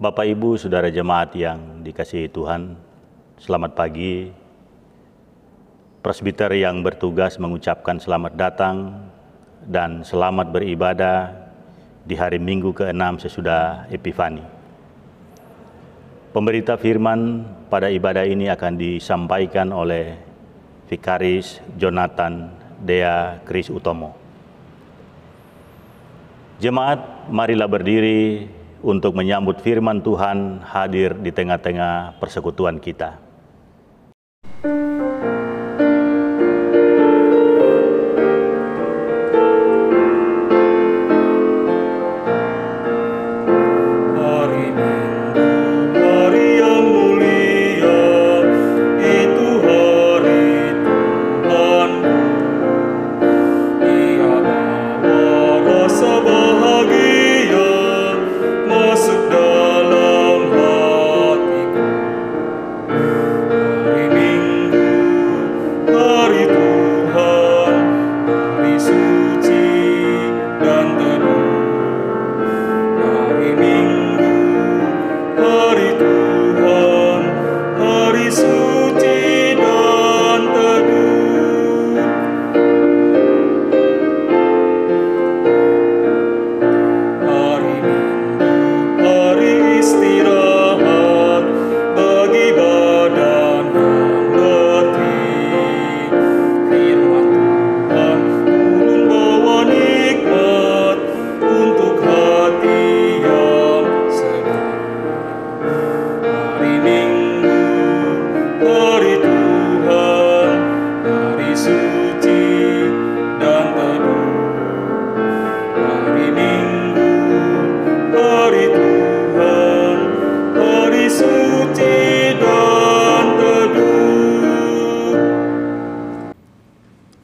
Bapak, Ibu, Saudara jemaat yang dikasihi Tuhan, selamat pagi. Presbiter yang bertugas mengucapkan selamat datang dan selamat beribadah di hari Minggu ke-6 sesudah Epifani. Pemberita firman pada ibadah ini akan disampaikan oleh Vikaris Jonathan Dea Kris Utomo. Jemaat, marilah berdiri untuk menyambut firman Tuhan hadir di tengah-tengah persekutuan kita.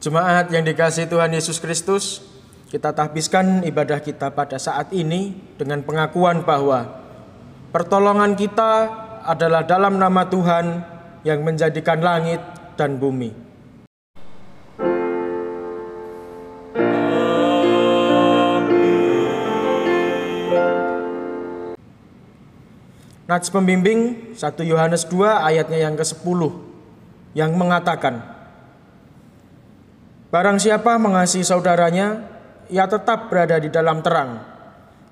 Jemaat yang dikasihi Tuhan Yesus Kristus, kita tahbiskan ibadah kita pada saat ini dengan pengakuan bahwa pertolongan kita adalah dalam nama Tuhan yang menjadikan langit dan bumi. Nats pembimbing 1 Yohanes 2 ayatnya yang ke-10 yang mengatakan, barang siapa mengasihi saudaranya, ia tetap berada di dalam terang,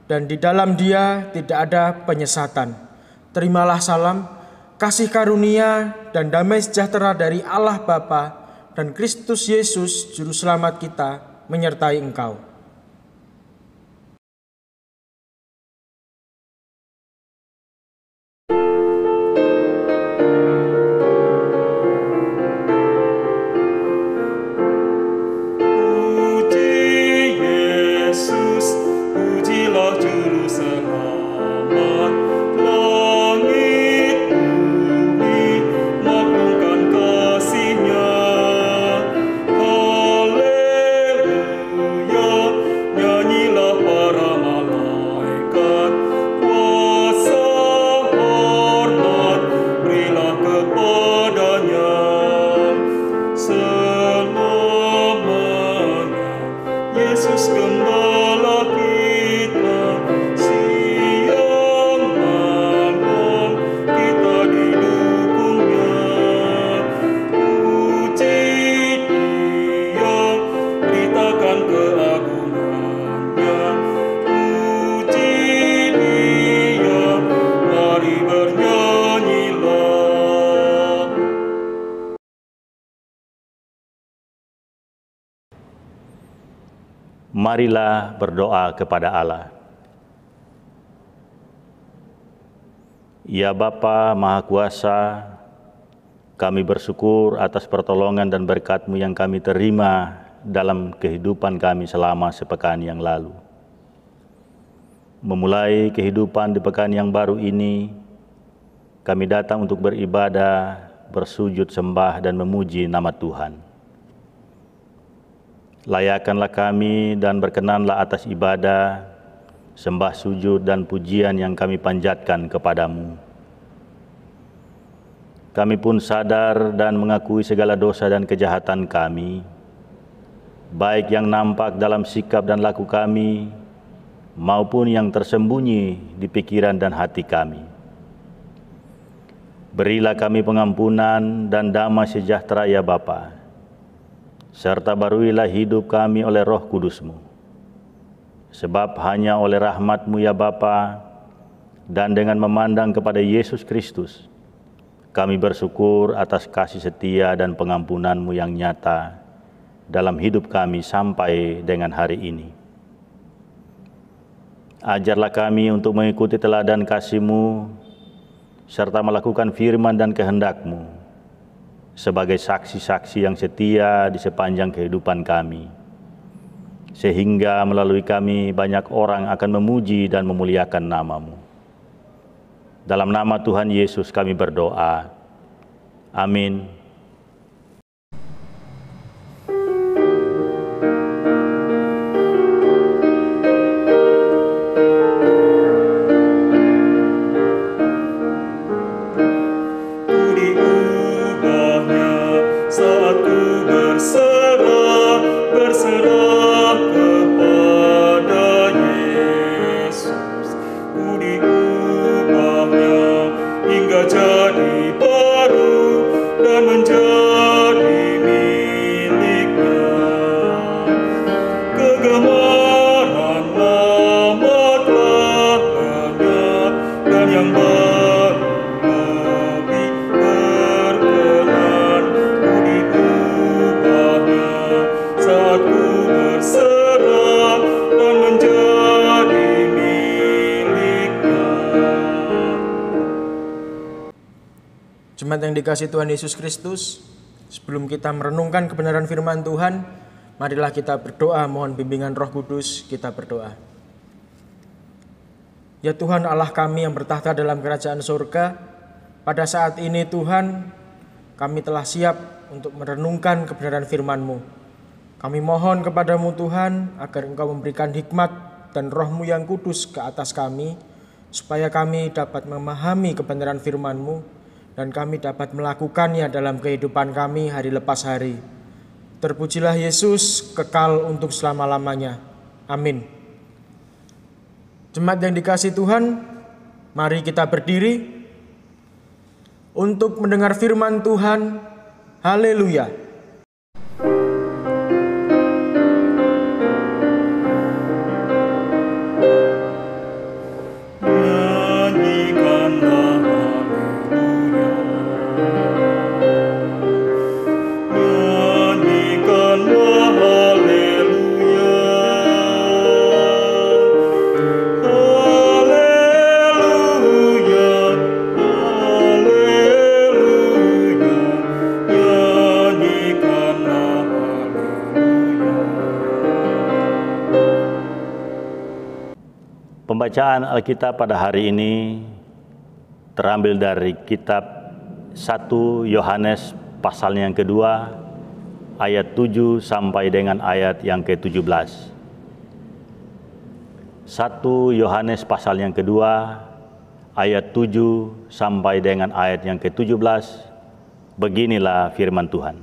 dan di dalam dia tidak ada penyesatan. Terimalah salam, kasih karunia, dan damai sejahtera dari Allah Bapa dan Kristus Yesus, Juru Selamat kita, menyertai engkau. Marilah berdoa kepada Allah. Ya Bapa Maha Kuasa, kami bersyukur atas pertolongan dan berkat-Mu yang kami terima dalam kehidupan kami selama sepekan yang lalu. Memulai kehidupan di pekan yang baru ini, kami datang untuk beribadah, bersujud sembah dan memuji nama Tuhan. Layakkanlah kami dan berkenanlah atas ibadah, sembah sujud dan pujian yang kami panjatkan kepadamu. Kami pun sadar dan mengakui segala dosa dan kejahatan kami, baik yang nampak dalam sikap dan laku kami, maupun yang tersembunyi di pikiran dan hati kami. Berilah kami pengampunan dan damai sejahtera ya Bapa, serta baruilah hidup kami oleh Roh Kudus-Mu. Sebab hanya oleh rahmat-Mu ya Bapa, dan dengan memandang kepada Yesus Kristus, kami bersyukur atas kasih setia dan pengampunan-Mu yang nyata dalam hidup kami sampai dengan hari ini. Ajarlah kami untuk mengikuti teladan kasih-Mu, serta melakukan firman dan kehendak-Mu sebagai saksi-saksi yang setia di sepanjang kehidupan kami, sehingga melalui kami banyak orang akan memuji dan memuliakan nama-Mu. Dalam nama Tuhan Yesus kami berdoa. Amin. Jemaat yang dikasihi Tuhan Yesus Kristus, sebelum kita merenungkan kebenaran firman Tuhan, marilah kita berdoa mohon bimbingan Roh Kudus. Kita berdoa. Ya Tuhan Allah kami yang bertahta dalam kerajaan surga, pada saat ini Tuhan, kami telah siap untuk merenungkan kebenaran firman-Mu. Kami mohon kepadamu Tuhan, agar Engkau memberikan hikmat dan Roh-Mu yang kudus ke atas kami, supaya kami dapat memahami kebenaran firman-Mu, dan kami dapat melakukannya dalam kehidupan kami hari lepas hari. Terpujilah Yesus, kekal untuk selama-lamanya. Amin. Jemaat yang dikasihi Tuhan, mari kita berdiri untuk mendengar firman Tuhan. Haleluya. Pembacaan Alkitab pada hari ini terambil dari kitab 1 Yohanes pasal yang kedua, ayat 7 sampai dengan ayat yang ke-17. 1 Yohanes pasal yang kedua, ayat 7 sampai dengan ayat yang ke-17. Beginilah firman Tuhan.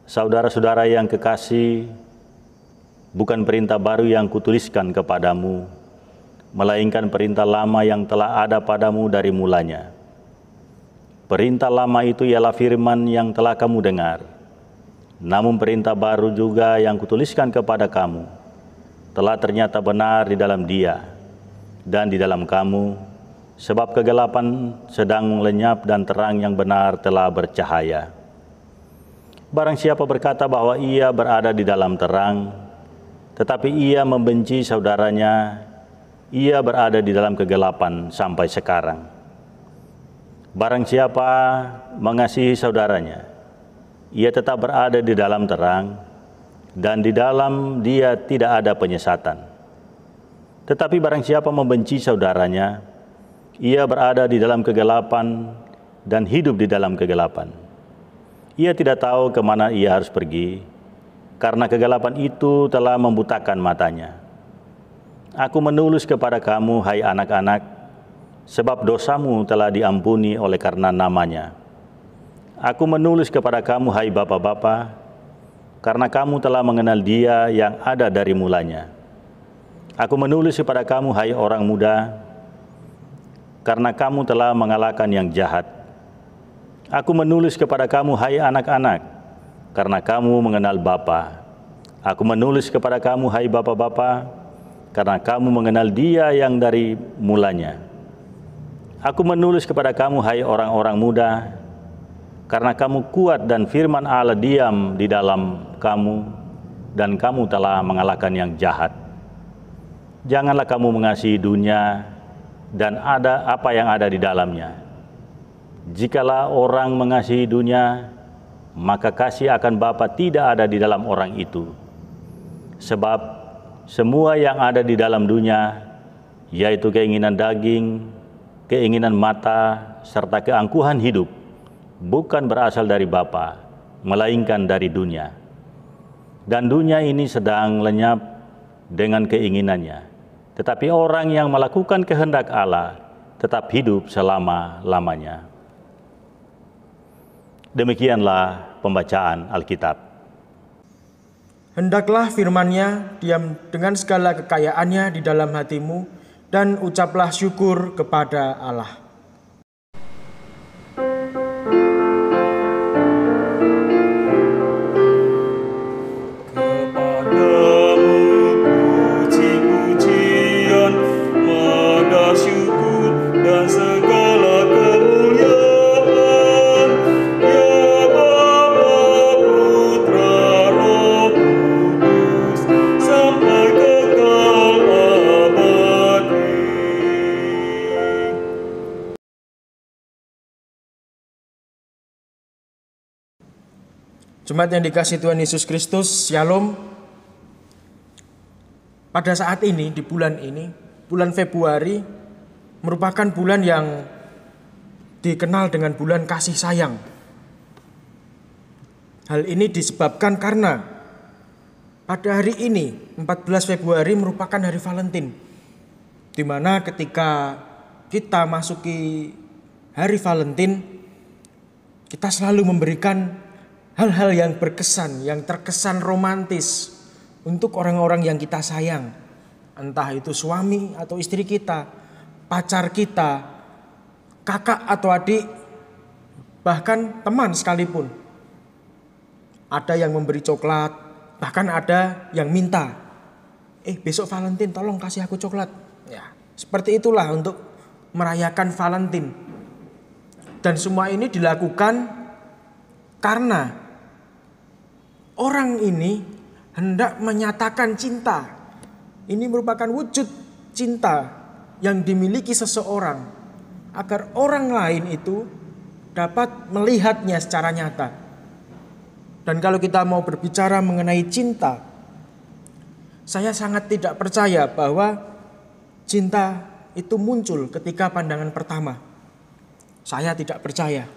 Saudara-saudara yang kekasih, bukan perintah baru yang kutuliskan kepadamu, melainkan perintah lama yang telah ada padamu dari mulanya. Perintah lama itu ialah firman yang telah kamu dengar. Namun perintah baru juga yang kutuliskan kepada kamu, telah ternyata benar di dalam Dia dan di dalam kamu, sebab kegelapan sedang lenyap dan terang yang benar telah bercahaya. Barang siapa berkata bahwa ia berada di dalam terang, tetapi ia membenci saudaranya, ia berada di dalam kegelapan sampai sekarang. Barang siapa mengasihi saudaranya, ia tetap berada di dalam terang, dan di dalam dia tidak ada penyesatan. Tetapi barang siapa membenci saudaranya, ia berada di dalam kegelapan dan hidup di dalam kegelapan. Ia tidak tahu kemana ia harus pergi, karena kegelapan itu telah membutakan matanya. Aku menulis kepada kamu, hai anak-anak, sebab dosamu telah diampuni oleh karena namanya. Aku menulis kepada kamu, hai bapak-bapak, karena kamu telah mengenal Dia yang ada dari mulanya. Aku menulis kepada kamu, hai orang muda, karena kamu telah mengalahkan yang jahat. Aku menulis kepada kamu, hai anak-anak, karena kamu mengenal Bapa. Aku menulis kepada kamu, hai bapa-bapa, karena kamu mengenal Dia yang dari mulanya. Aku menulis kepada kamu, hai orang-orang muda, karena kamu kuat dan firman Allah diam di dalam kamu, dan kamu telah mengalahkan yang jahat. Janganlah kamu mengasihi dunia dan apa yang ada di dalamnya. Jikalau orang mengasihi dunia, maka kasih akan Bapa tidak ada di dalam orang itu. Sebab semua yang ada di dalam dunia, yaitu keinginan daging, keinginan mata, serta keangkuhan hidup, bukan berasal dari Bapa, melainkan dari dunia. Dan dunia ini sedang lenyap dengan keinginannya. Tetapi orang yang melakukan kehendak Allah tetap hidup selama-lamanya. Demikianlah pembacaan Alkitab. Hendaklah firman-Nya diam dengan segala kekayaannya di dalam hatimu, dan ucaplah syukur kepada Allah. Jemaat yang dikasihi Tuhan Yesus Kristus, Shalom. Pada saat ini, di bulan ini, bulan Februari, merupakan bulan yang dikenal dengan bulan kasih sayang. Hal ini disebabkan karena pada hari ini, 14 Februari merupakan hari Valentine, di mana ketika kita masuki hari Valentine, kita selalu memberikan hal-hal yang berkesan, yang terkesan romantis untuk orang-orang yang kita sayang. Entah itu suami atau istri kita, pacar kita, kakak atau adik, bahkan teman sekalipun. Ada yang memberi coklat, bahkan ada yang minta, besok Valentine tolong kasih aku coklat. Ya, seperti itulah untuk merayakan Valentine. Dan semua ini dilakukan karena orang ini hendak menyatakan cinta. Ini merupakan wujud cinta yang dimiliki seseorang agar orang lain itu dapat melihatnya secara nyata. Dan kalau kita mau berbicara mengenai cinta, saya sangat tidak percaya bahwa cinta itu muncul ketika pandangan pertama. Saya tidak percaya.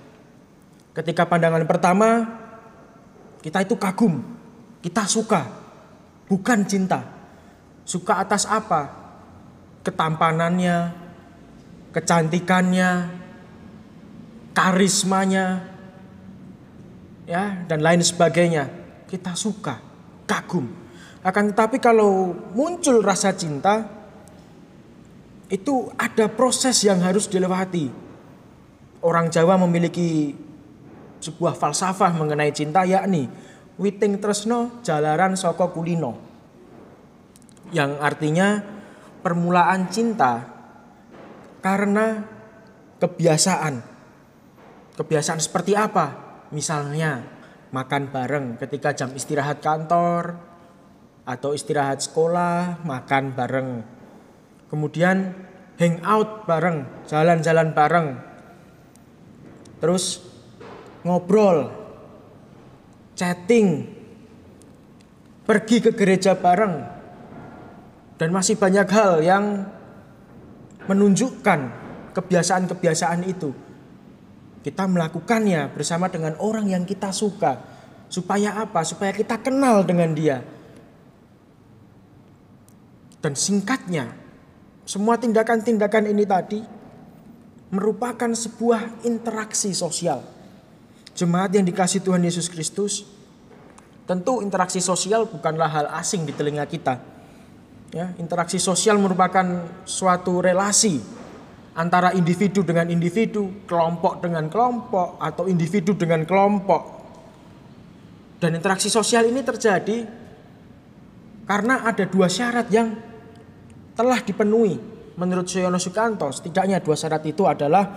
Ketika pandangan pertama, kita itu kagum, kita suka, bukan cinta. Suka atas apa? Ketampanannya, kecantikannya, karismanya, ya, dan lain sebagainya. Kita suka, kagum. Akan tetapi kalau muncul rasa cinta, itu ada proses yang harus dilewati. Orang Jawa memiliki sebuah falsafah mengenai cinta, yakni witing tresno jalaran saka kulino, yang artinya permulaan cinta karena kebiasaan seperti apa? Misalnya makan bareng ketika jam istirahat kantor atau istirahat sekolah, makan bareng, kemudian hangout bareng, jalan-jalan bareng, terus ngobrol, chatting, pergi ke gereja bareng, dan masih banyak hal yang menunjukkan kebiasaan-kebiasaan itu. Kita melakukannya bersama dengan orang yang kita suka. Supaya apa? Supaya kita kenal dengan dia. Dan singkatnya, semua tindakan-tindakan ini tadi merupakan sebuah interaksi sosial. Jemaat yang dikasihi Tuhan Yesus Kristus, Tentu interaksi sosial bukanlah hal asing di telinga kita. Ya, interaksi sosial merupakan suatu relasi antara individu dengan individu, kelompok dengan kelompok, atau individu dengan kelompok. Dan interaksi sosial ini terjadi karena ada dua syarat yang telah dipenuhi. Menurut Suyono Sukanto, setidaknya dua syarat itu adalah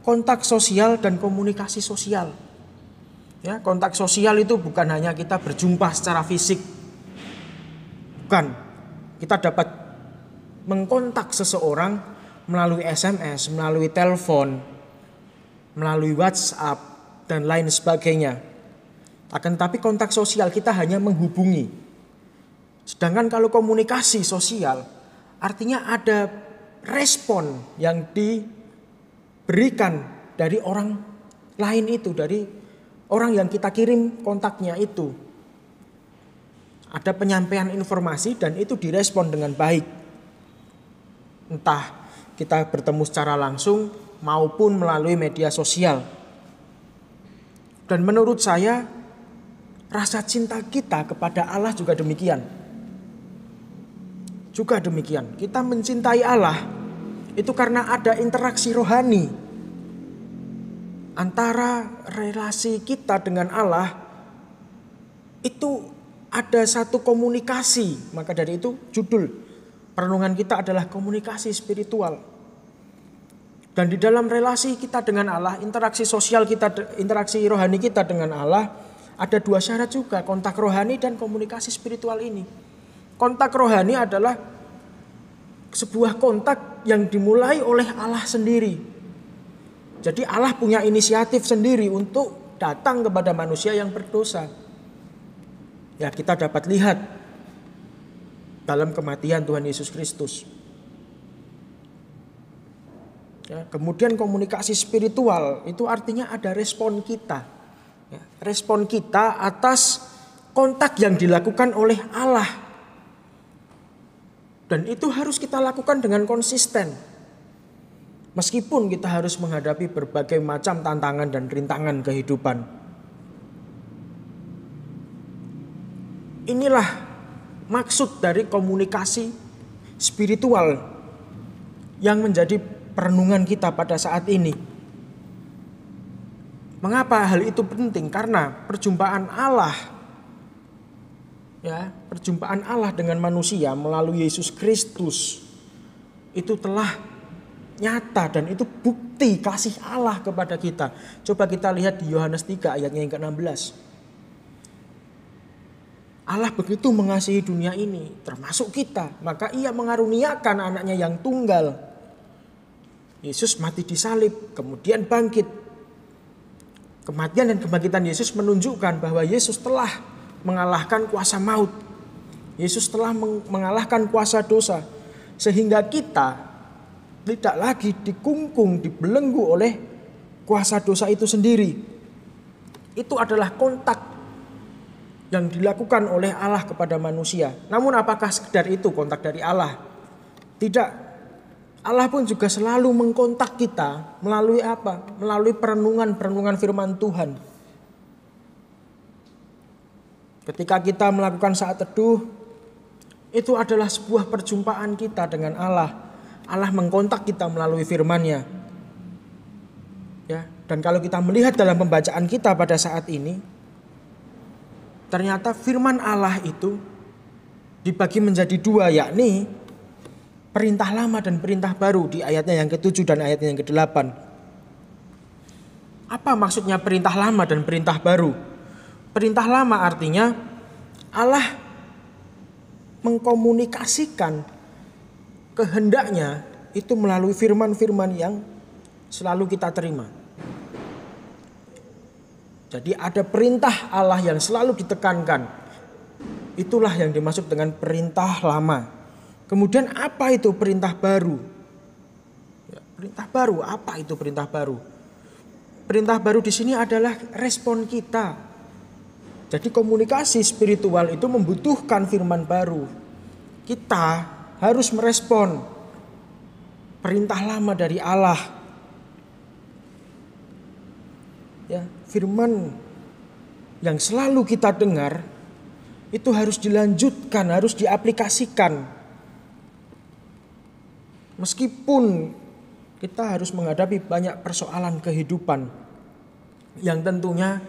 kontak sosial dan komunikasi sosial. Ya, kontak sosial itu bukan hanya kita berjumpa secara fisik. Bukan. Kita dapat mengkontak seseorang melalui SMS, melalui telepon, melalui WhatsApp, dan lain sebagainya. Akan tetapi kontak sosial kita hanya menghubungi. Sedangkan kalau komunikasi sosial, artinya ada respon yang diberikan dari orang lain itu, dari orang yang kita kirim kontaknya itu. Ada penyampaian informasi dan itu direspon dengan baik. Entah kita bertemu secara langsung maupun melalui media sosial. Dan menurut saya, rasa cinta kita kepada Allah juga demikian. Juga demikian. Kita mencintai Allah itu karena ada interaksi rohani antara relasi kita dengan Allah. Itu ada satu komunikasi. Maka dari itu judul perenungan kita adalah komunikasi spiritual. Dan di dalam relasi kita dengan Allah, interaksi sosial kita, interaksi rohani kita dengan Allah, ada dua syarat juga, kontak rohani dan komunikasi spiritual ini. Kontak rohani adalah sebuah kontak yang dimulai oleh Allah sendiri. Jadi Allah punya inisiatif sendiri untuk datang kepada manusia yang berdosa. Ya, kita dapat lihat dalam kematian Tuhan Yesus Kristus. Ya, kemudian komunikasi spiritual itu artinya ada respon kita. Ya, respon kita atas kontak yang dilakukan oleh Allah. Dan itu harus kita lakukan dengan konsisten. Meskipun kita harus menghadapi berbagai macam tantangan dan rintangan kehidupan. Inilah maksud dari komunikasi spiritual yang menjadi perenungan kita pada saat ini. Mengapa hal itu penting? Karena perjumpaan Allah, ya, perjumpaan Allah dengan manusia melalui Yesus Kristus itu telah nyata dan itu bukti kasih Allah kepada kita. Coba kita lihat di Yohanes 3 ayatnya yang ke-16. Allah begitu mengasihi dunia ini, termasuk kita, maka ia mengaruniakan anaknya yang tunggal. Yesus mati disalib, kemudian bangkit. Kematian dan kebangkitan Yesus menunjukkan bahwa Yesus telah mengalahkan kuasa maut. Yesus telah mengalahkan kuasa dosa. Sehingga kita tidak lagi dikungkung, dibelenggu oleh kuasa dosa itu sendiri. Itu adalah kontak yang dilakukan oleh Allah kepada manusia. Namun apakah sekedar itu kontak dari Allah? Tidak. Allah pun juga selalu mengkontak kita melalui apa? Melalui perenungan firman Tuhan. Ketika kita melakukan saat teduh, itu adalah sebuah perjumpaan kita dengan Allah. Allah mengkontak kita melalui firman-Nya. Ya, dan kalau kita melihat dalam pembacaan kita pada saat ini, ternyata firman Allah itu dibagi menjadi dua, yakni perintah lama dan perintah baru di ayatnya yang ke-7 dan ayatnya yang ke-8. Apa maksudnya perintah lama dan perintah baru? Perintah lama artinya Allah mengkomunikasikan kehendaknya itu melalui firman-firman yang selalu kita terima. Jadi ada perintah Allah yang selalu ditekankan. Itulah yang dimaksud dengan perintah lama. Kemudian apa itu perintah baru? Ya, perintah baru, apa itu perintah baru? Perintah baru di sini adalah respon kita. Jadi komunikasi spiritual itu membutuhkan firman baru. Kita harus merespon perintah lama dari Allah. Ya, firman yang selalu kita dengar itu harus dilanjutkan, harus diaplikasikan. Meskipun kita harus menghadapi banyak persoalan kehidupan, yang tentunya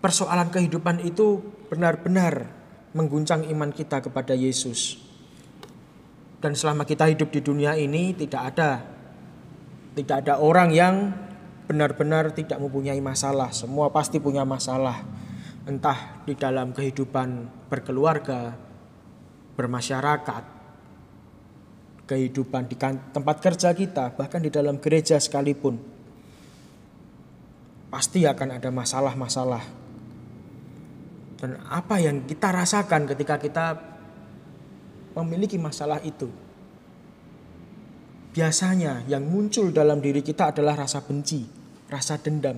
persoalan kehidupan itu benar-benar mengguncang iman kita kepada Yesus. Dan selama kita hidup di dunia ini tidak ada orang yang benar-benar tidak mempunyai masalah. Semua pasti punya masalah. Entah di dalam kehidupan berkeluarga, bermasyarakat, kehidupan di tempat kerja kita, bahkan di dalam gereja sekalipun. Pasti akan ada masalah-masalah. Dan apa yang kita rasakan ketika kita memiliki masalah itu? Biasanya yang muncul dalam diri kita adalah rasa benci, rasa dendam.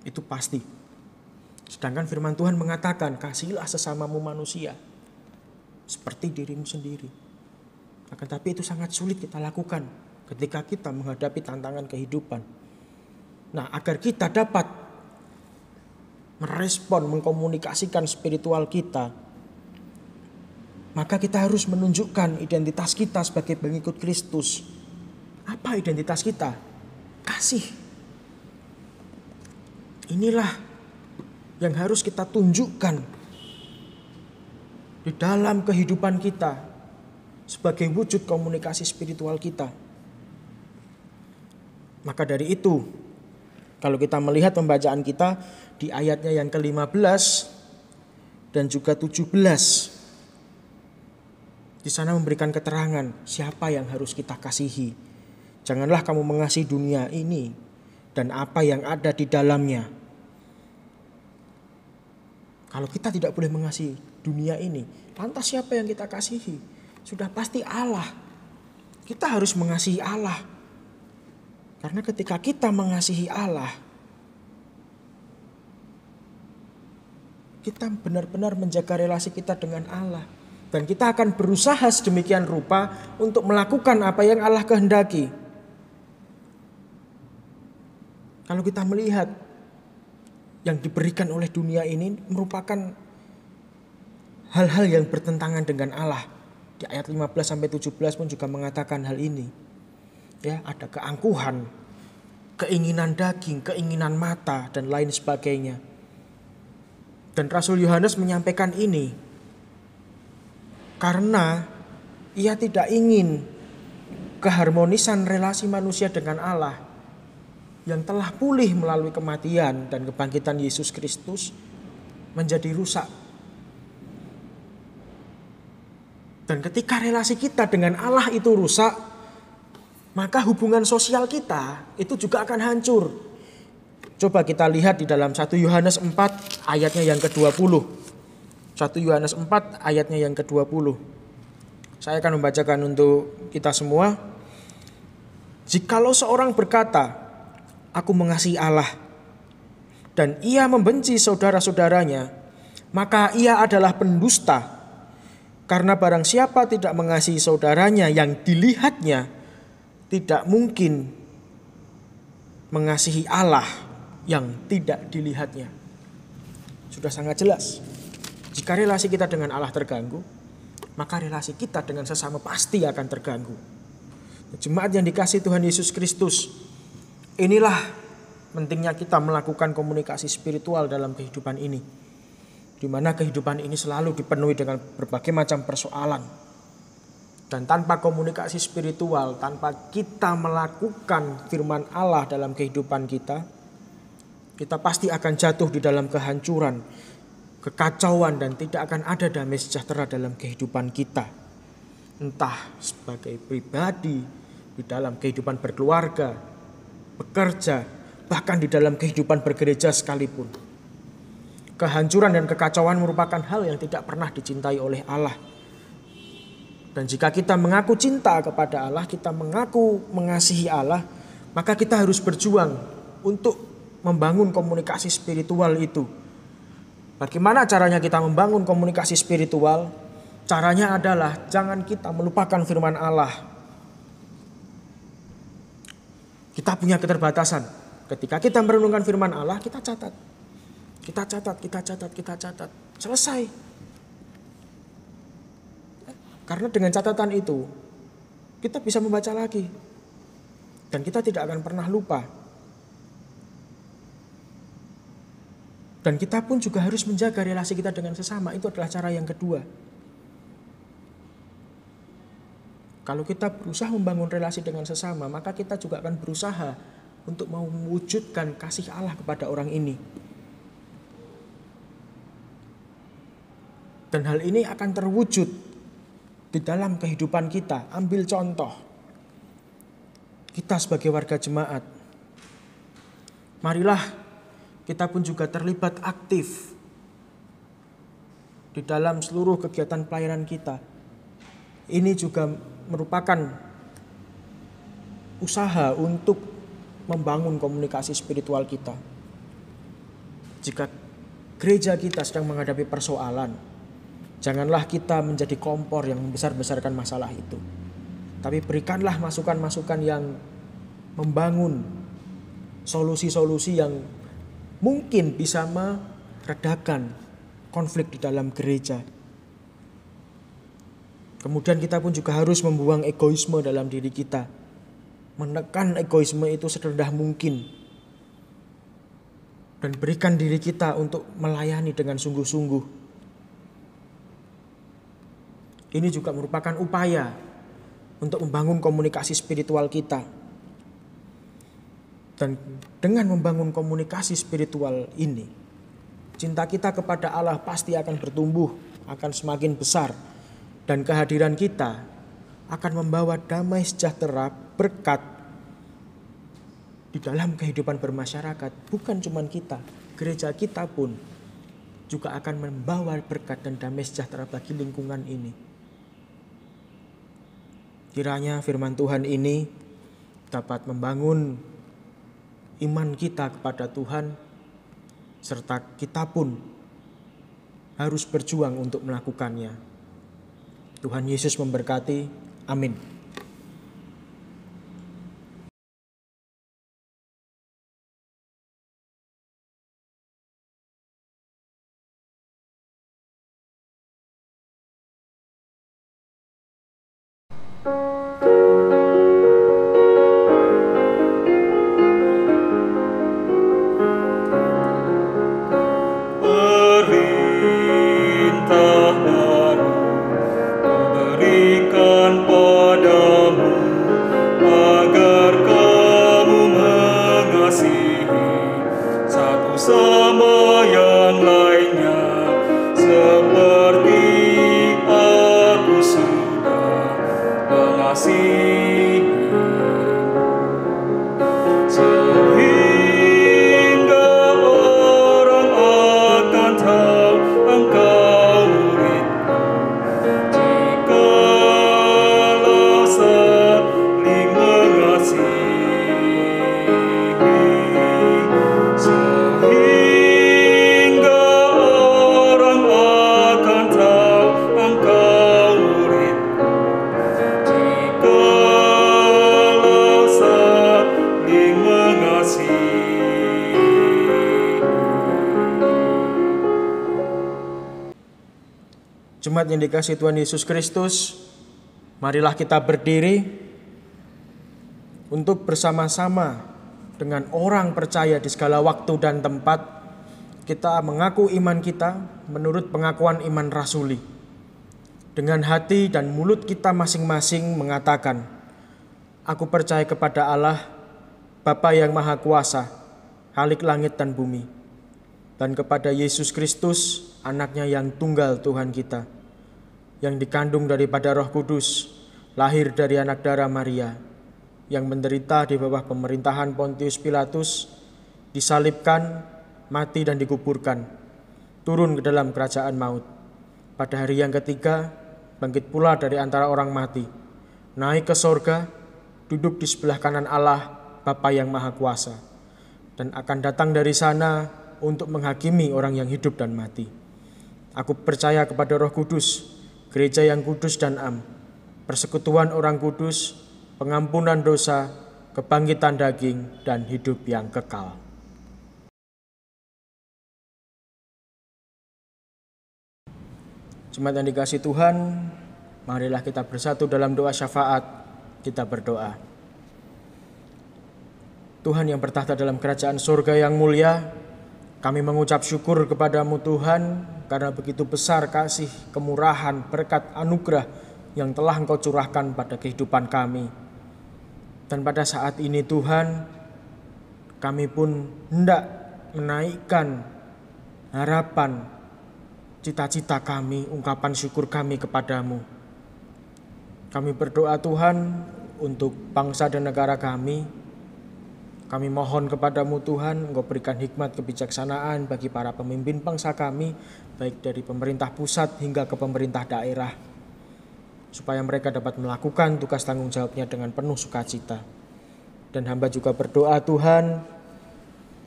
Itu pasti. Sedangkan firman Tuhan mengatakan, kasihilah sesamamu manusia seperti dirimu sendiri. Akan tapi itu sangat sulit kita lakukan ketika kita menghadapi tantangan kehidupan. Nah, agar kita dapat merespon, mengkomunikasikan spiritual kita, maka kita harus menunjukkan identitas kita sebagai pengikut Kristus. Apa identitas kita? Kasih. Inilah yang harus kita tunjukkan di dalam kehidupan kita sebagai wujud komunikasi spiritual kita. Maka dari itu, kalau kita melihat pembacaan kita di ayatnya yang ke-15 dan juga 17, di sana memberikan keterangan siapa yang harus kita kasihi. Janganlah kamu mengasihi dunia ini dan apa yang ada di dalamnya. Kalau kita tidak boleh mengasihi dunia ini, lantas siapa yang kita kasihi? Sudah pasti Allah. Kita harus mengasihi Allah. Karena ketika kita mengasihi Allah, kita benar-benar menjaga relasi kita dengan Allah. Dan kita akan berusaha sedemikian rupa untuk melakukan apa yang Allah kehendaki. Kalau kita melihat yang diberikan oleh dunia ini merupakan hal-hal yang bertentangan dengan Allah. Di ayat 15-17 pun juga mengatakan hal ini. Ya, ada keangkuhan, keinginan daging, keinginan mata, dan lain sebagainya. Dan Rasul Yohanes menyampaikan ini karena ia tidak ingin keharmonisan relasi manusia dengan Allah yang telah pulih melalui kematian dan kebangkitan Yesus Kristus menjadi rusak. Dan ketika relasi kita dengan Allah itu rusak, maka hubungan sosial kita itu juga akan hancur. Coba kita lihat di dalam 1 Yohanes 4 ayatnya yang ke-20. 1 Yohanes 4 ayatnya yang ke-20. Saya akan membacakan untuk kita semua. Jikalau seorang berkata, aku mengasihi Allah, dan ia membenci saudara-saudaranya, maka ia adalah pendusta. Karena barang siapa tidak mengasihi saudaranya yang dilihatnya, tidak mungkin mengasihi Allah yang tidak dilihatnya. Sudah sangat jelas. Jika relasi kita dengan Allah terganggu, maka relasi kita dengan sesama pasti akan terganggu. Jemaat yang dikasihi Tuhan Yesus Kristus, inilah pentingnya kita melakukan komunikasi spiritual dalam kehidupan ini. Di mana kehidupan ini selalu dipenuhi dengan berbagai macam persoalan. Dan tanpa komunikasi spiritual, tanpa kita melakukan firman Allah dalam kehidupan kita, kita pasti akan jatuh di dalam kehancuran, kekacauan, dan tidak akan ada damai sejahtera dalam kehidupan kita. Entah sebagai pribadi, di dalam kehidupan berkeluarga, bekerja, bahkan di dalam kehidupan bergereja sekalipun. Kehancuran dan kekacauan merupakan hal yang tidak pernah dicintai oleh Allah. Dan jika kita mengaku cinta kepada Allah, kita mengaku mengasihi Allah, maka kita harus berjuang untuk membangun komunikasi spiritual itu. Bagaimana caranya kita membangun komunikasi spiritual? Caranya adalah jangan kita melupakan firman Allah. Kita punya keterbatasan. Ketika kita merenungkan firman Allah, kita catat. Kita catat. Selesai. Karena dengan catatan itu, kita bisa membaca lagi. Dan kita tidak akan pernah lupa. Dan kita pun juga harus menjaga relasi kita dengan sesama. Itu adalah cara yang kedua. Kalau kita berusaha membangun relasi dengan sesama, maka kita juga akan berusaha untuk mau mewujudkan kasih Allah kepada orang ini. Dan hal ini akan terwujud di dalam kehidupan kita. Ambil contoh. Kita sebagai warga jemaat. Marilah kita pun juga terlibat aktif di dalam seluruh kegiatan pelayanan kita. Ini juga merupakan usaha untuk membangun komunikasi spiritual kita. Jika gereja kita sedang menghadapi persoalan, janganlah kita menjadi kompor yang membesar-besarkan masalah itu. Tapi berikanlah masukan-masukan yang membangun solusi-solusi yang mungkin bisa meredakan konflik di dalam gereja. Kemudian kita pun juga harus membuang egoisme dalam diri kita. Menekan egoisme itu serendah mungkin. Dan berikan diri kita untuk melayani dengan sungguh-sungguh. Ini juga merupakan upaya untuk membangun komunikasi spiritual kita. Dan dengan membangun komunikasi spiritual ini, cinta kita kepada Allah pasti akan bertumbuh, akan semakin besar. Dan kehadiran kita akan membawa damai sejahtera, berkat di dalam kehidupan bermasyarakat. Bukan cuma kita, gereja kita pun juga akan membawa berkat dan damai sejahtera bagi lingkungan ini. Kiranya firman Tuhan ini dapat membangun iman kita kepada Tuhan, serta kita pun harus berjuang untuk melakukannya. Tuhan Yesus memberkati. Amin. Perintah baru kuberikan padamu, agar kamu mengasihi satu sama yang lainnya, seperti aku sudah mengasihi. Sehingga orang akan tahu engkau muridku, jikalau saling mengasihi. Sehingga orang akan tahu engkau muridku, jikalau saling mengasihi. Jemaat yang dikasihi Tuhan Yesus Kristus, marilah kita berdiri untuk bersama-sama dengan orang percaya di segala waktu dan tempat. Kita mengaku iman kita menurut pengakuan iman rasuli. Dengan hati dan mulut kita masing-masing mengatakan, aku percaya kepada Allah, Bapa yang Maha Kuasa, Khalik langit dan bumi, dan kepada Yesus Kristus, anaknya yang tunggal Tuhan kita, yang dikandung daripada Roh Kudus, lahir dari anak darah Maria, yang menderita di bawah pemerintahan Pontius Pilatus, disalibkan, mati dan dikuburkan, turun ke dalam kerajaan maut. Pada hari yang ketiga, bangkit pula dari antara orang mati, naik ke sorga, duduk di sebelah kanan Allah, Bapa yang Maha Kuasa, dan akan datang dari sana untuk menghakimi orang yang hidup dan mati. Aku percaya kepada Roh Kudus, gereja yang kudus dan am, persekutuan orang kudus, pengampunan dosa, kebangkitan daging, dan hidup yang kekal. Jemaat yang dikasihi Tuhan, marilah kita bersatu dalam doa syafaat. Kita berdoa. Tuhan yang bertahta dalam kerajaan surga yang mulia, kami mengucap syukur kepadamu Tuhan, karena begitu besar kasih, kemurahan, berkat, anugerah yang telah Engkau curahkan pada kehidupan kami. Dan pada saat ini Tuhan, kami pun hendak menaikkan harapan, cita-cita kami, ungkapan syukur kami kepadamu. Kami berdoa Tuhan untuk bangsa dan negara kami. Kami mohon kepadamu Tuhan, Engkau berikan hikmat kebijaksanaan bagi para pemimpin bangsa kami, baik dari pemerintah pusat hingga ke pemerintah daerah, supaya mereka dapat melakukan tugas tanggung jawabnya dengan penuh sukacita. Dan hamba juga berdoa Tuhan,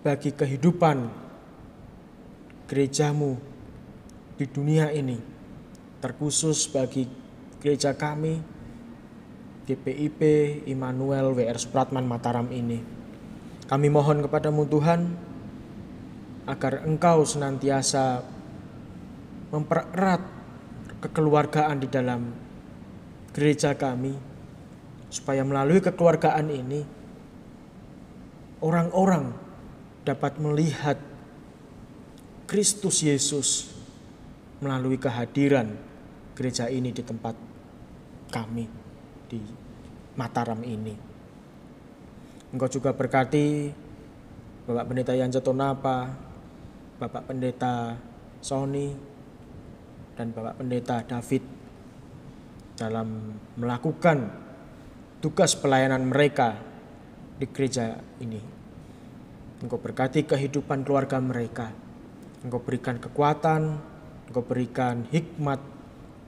bagi kehidupan gerejamu di dunia ini, terkhusus bagi gereja kami, GPIP Immanuel WR Supratman Mataram ini. Kami mohon kepadamu Tuhan, agar Engkau senantiasa mempererat kekeluargaan di dalam gereja kami, supaya melalui kekeluargaan ini, orang-orang dapat melihat Kristus Yesus melalui kehadiran gereja ini di tempat kami di Mataram ini. Engkau juga berkati Bapak Pendeta Yanja Tonapa, Bapak Pendeta Sony, dan Bapak Pendeta David dalam melakukan tugas pelayanan mereka di gereja ini. Engkau berkati kehidupan keluarga mereka. Engkau berikan kekuatan, Engkau berikan hikmat,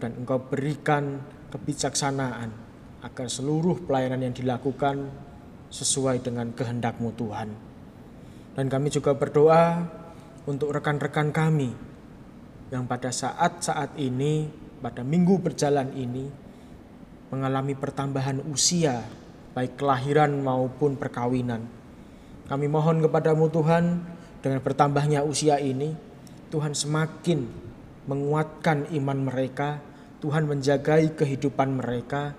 dan Engkau berikan kebijaksanaan agar seluruh pelayanan yang dilakukan sesuai dengan kehendak-Mu Tuhan. Dan kami juga berdoa untuk rekan-rekan kami yang pada saat-saat ini, pada minggu berjalan ini, mengalami pertambahan usia, baik kelahiran maupun perkawinan. Kami mohon kepadamu Tuhan, dengan bertambahnya usia ini, Tuhan semakin menguatkan iman mereka, Tuhan menjagai kehidupan mereka.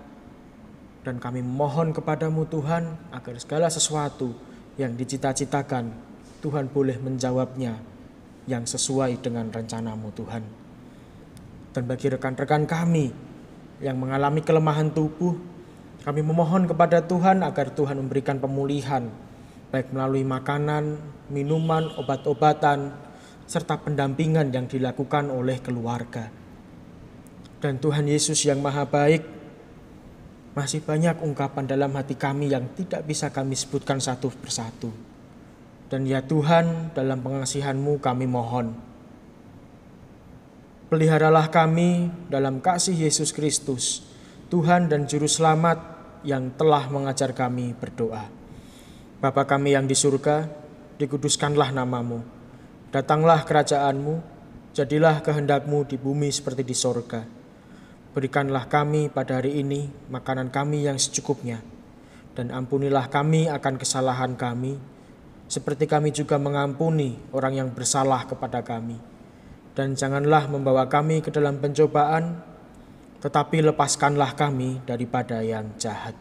Dan kami mohon kepadamu Tuhan, agar segala sesuatu yang dicita-citakan, Tuhan boleh menjawabnya yang sesuai dengan rencanamu Tuhan. Dan bagi rekan-rekan kami yang mengalami kelemahan tubuh, kami memohon kepada Tuhan agar Tuhan memberikan pemulihan, baik melalui makanan, minuman, obat-obatan, serta pendampingan yang dilakukan oleh keluarga. Dan Tuhan Yesus yang Maha Baik, masih banyak ungkapan dalam hati kami yang tidak bisa kami sebutkan satu persatu. Dan ya Tuhan, dalam pengasihan-Mu kami mohon, peliharalah kami dalam kasih Yesus Kristus, Tuhan dan Juru Selamat yang telah mengajar kami berdoa. Bapa kami yang di surga, dikuduskanlah nama-Mu. Datanglah kerajaan-Mu, jadilah kehendak-Mu di bumi seperti di sorga. Berikanlah kami pada hari ini makanan kami yang secukupnya, dan ampunilah kami akan kesalahan kami, seperti kami juga mengampuni orang yang bersalah kepada kami. Dan janganlah membawa kami ke dalam pencobaan, tetapi lepaskanlah kami daripada yang jahat.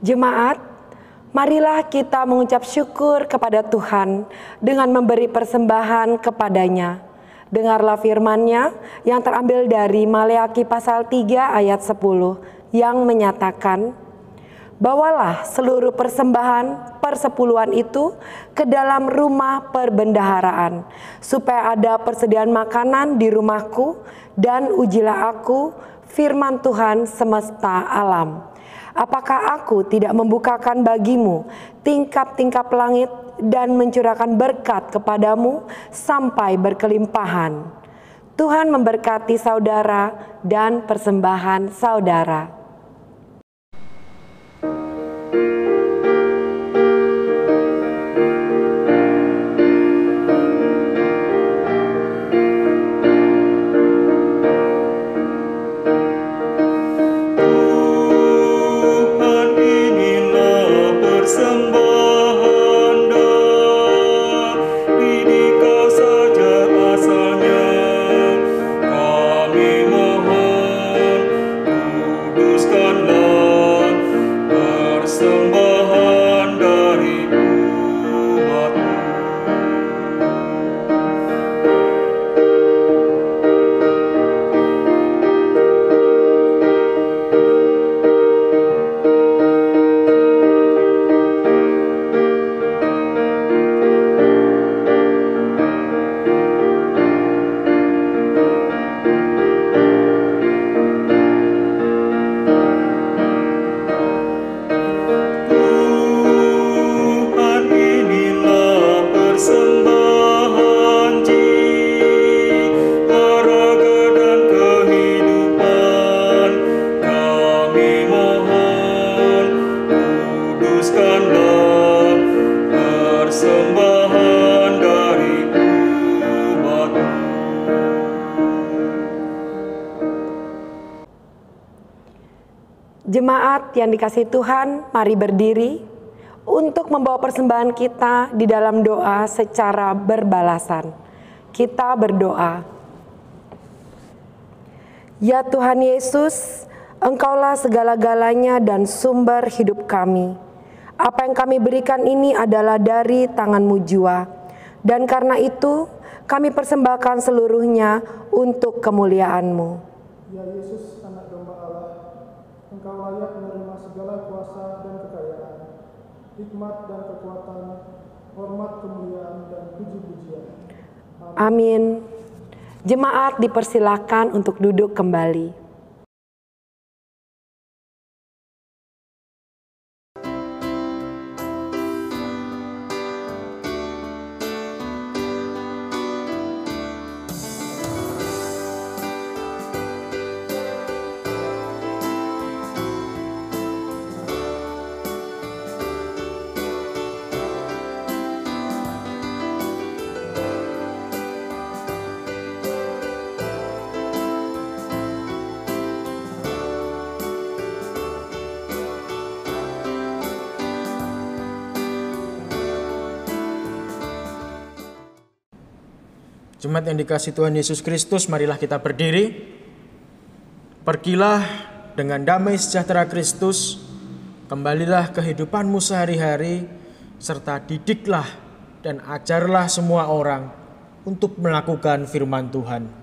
Jemaat, marilah kita mengucap syukur kepada Tuhan dengan memberi persembahan kepadanya. Dengarlah firman-Nya yang terambil dari Maleakhi pasal 3 ayat 10 yang menyatakan, "Bawalah seluruh persembahan persepuluhan itu ke dalam rumah perbendaharaan, supaya ada persediaan makanan di rumahku, dan ujilah aku, firman Tuhan semesta alam. Apakah aku tidak membukakan bagimu tingkap-tingkap langit dan mencurahkan berkat kepadamu sampai berkelimpahan? Tuhan memberkati saudara dan persembahan saudara. Jemaat yang dikasihi Tuhan, mari berdiri untuk membawa persembahan kita di dalam doa secara berbalasan. Kita berdoa. Ya Tuhan Yesus, Engkaulah segala-galanya dan sumber hidup kami. Apa yang kami berikan ini adalah dari tangan-Mu jua. Dan karena itu, kami persembahkan seluruhnya untuk kemuliaan-Mu. Ya Yesus, anak domba Allah, Engkau layak menerima segala kuasa dan kekayaan, hikmat dan kekuatan, hormat, kemuliaan, dan puji-pujian. Amin. Jemaat dipersilakan untuk duduk kembali. Jemaat yang dikasihi Tuhan Yesus Kristus, marilah kita berdiri. Pergilah dengan damai sejahtera Kristus, kembalilah kehidupanmu sehari-hari, serta didiklah dan ajarlah semua orang untuk melakukan firman Tuhan.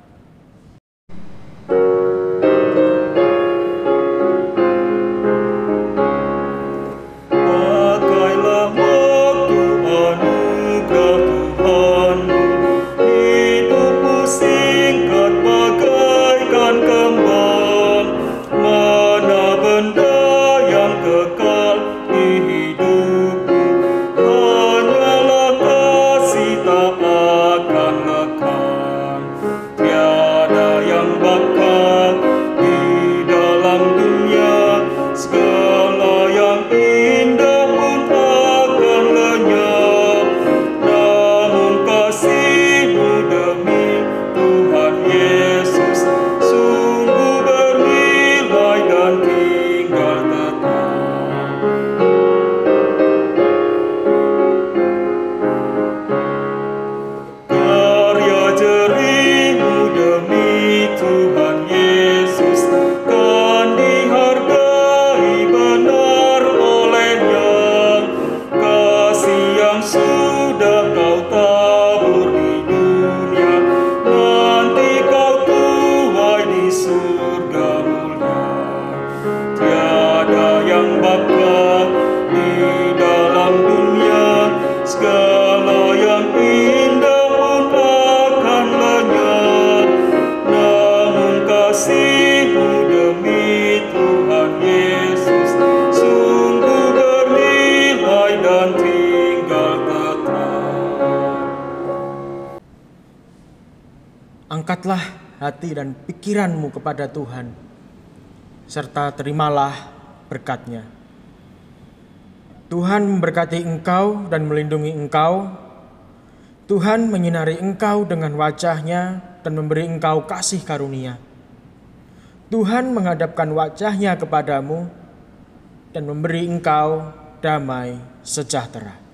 Hanyalah kasih tak akan lekang. angkatlah hati dan pikiranmu kepada Tuhan, serta terimalah berkat-Nya. Tuhan memberkati engkau dan melindungi engkau. Tuhan menyinari engkau dengan wajah-Nya dan memberi engkau kasih karunia. Tuhan menghadapkan wajah-Nya kepadamu dan memberi engkau damai sejahtera.